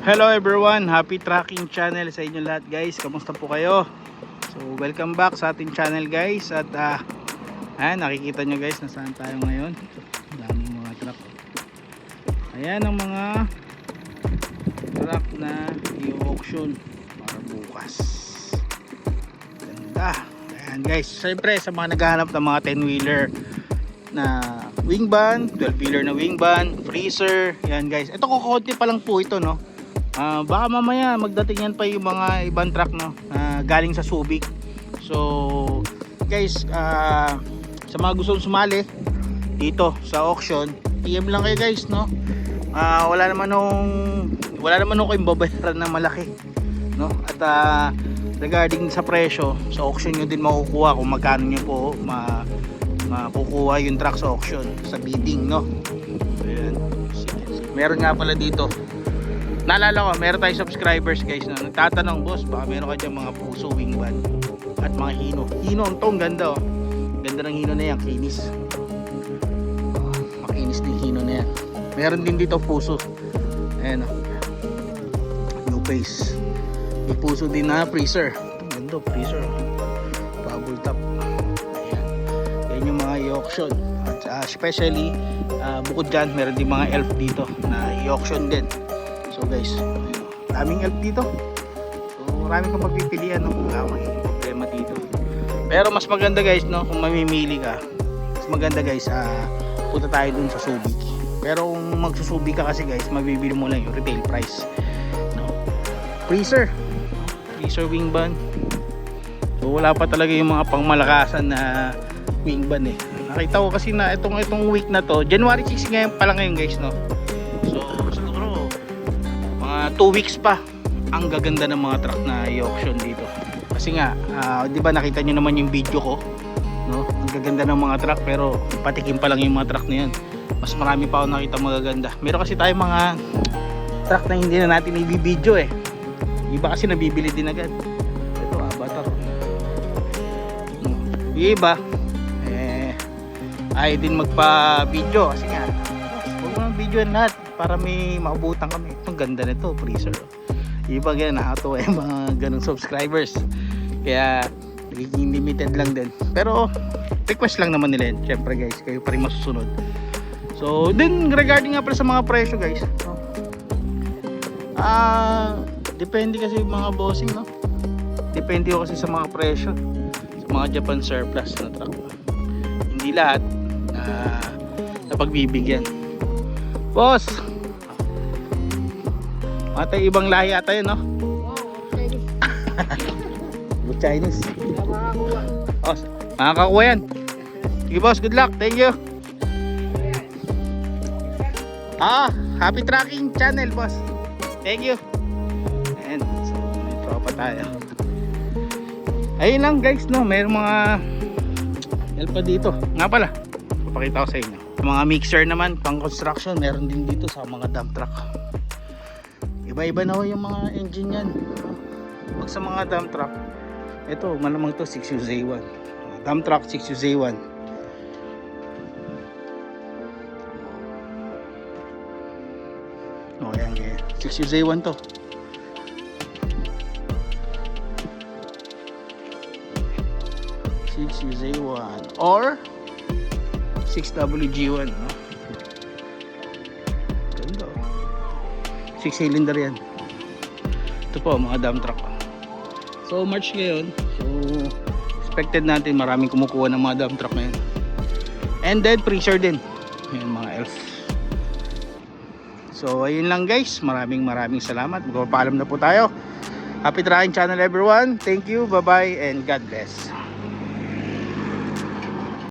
Hello everyone, happy tracking channel sa inyo lahat guys. Kamusta po kayo? So welcome back sa ating channel guys. At nakikita nyo guys na saan tayo ngayon. Daming mga truck. Ayan ang mga truck na i-auction para bukas. Ganda. Ayan guys, syempre sa mga naghahanap ng mga 10-wheeler na wing van, 12-wheeler na wing van, freezer. Ayan guys, ito kukunti pa lang po ito, no. Baka mamaya magdating yan pa yung mga ibang truck, no, galing sa Subic. So guys, sa mga gustong sumali dito sa auction, PM lang kayo guys, no. Wala naman nung kayong babayaran na malaki, no. At regarding sa presyo, sa auction nyo din makukuha kung magkano nyo po makukuha yung truck sa auction, sa bidding, no. Ayan. Meron nga pala dito, naalala ko, meron tayong subscribers guys na nagtatanong, boss, baka meron ka dyan mga puso wing van at mga hino. Ang tong ganda, oh. Ganda ng hino na yan, kinis. Makinis din hino na yan. Meron din dito puso. Ayan, oh. New face. May puso din na freezer. Ang ganda, freezer, oh. Bubble top. Ayan. Yan yung mga i-auction. At especially bukod dyan, meron din mga elf dito na i-auction din. So guys, daming elf dito. So marami kang pagpipilian, no? Wala kang problema dito. Pero mas maganda guys, no, kung mamimili ka, mas maganda guys, punta tayo dun sa Subic. Pero kung magsusubi ka kasi guys, mabibili mo lang yung retail price, no? Freezer wing van. So wala pa talaga yung mga pangmalakasan na wing van eh. Nakita ko kasi na itong week na to, January 6 ngayon pa lang ngayon guys, no. So 2 weeks pa ang gaganda ng mga truck na i-auction dito. Kasi nga, di ba nakita nyo naman yung video ko, no? Ang gaganda ng mga truck, pero patikim pa lang yung mga truck na yan. Mas marami pa ako nakita magaganda. Meron kasi tayong mga truck na hindi na natin i-video eh. Iba kasi nabibili din agad. Ito, Avatar. Yung iba ay din magpa-video kasi nga, huwag mo videoan lahat para may maubutan kami. Ang ganda nito, freezer. Iba ganyan, nakakatuwa yung mga ganong subscribers. Kaya nagiging limited lang din. Pero request lang naman nila yan. Siyempre guys, kayo pa rin masusunod. So then regarding nga pala sa mga presyo guys, depende kasi yung mga bossing, no. Depende ko kasi sa mga presyo sa mga Japan surplus na truck. Hindi lahat na pagbibigyan. Boss, matay ibang lahi ata yun, no? Chinese. Makakakuha yan. Sige boss, good luck, thank you. Happy tracking channel boss, thank you. And so may tropa tayo. Ayun lang guys, no, mayroong mga helpa dito. Nga pala, papakita ko sa inyo. Mga mixer naman pang construction meron din dito sa mga dump truck. Iba-iba na yung mga engine yan. Pag sa mga dump truck, ito malamang to 6UZ1. Dump truck 6UZ1. Yan, 6UZ1 to. or 6WG1, no? Ganda. 6 cylinder yan. Ito po mga dump truck. So March ngayon, so expected natin maraming kumukuha ng mga dump truck na yan. And then freezer din. Yan mga elf. So ayun lang guys, maraming salamat. Magpapaalam na po tayo. Happy tracking channel everyone. Thank you, bye bye and God bless.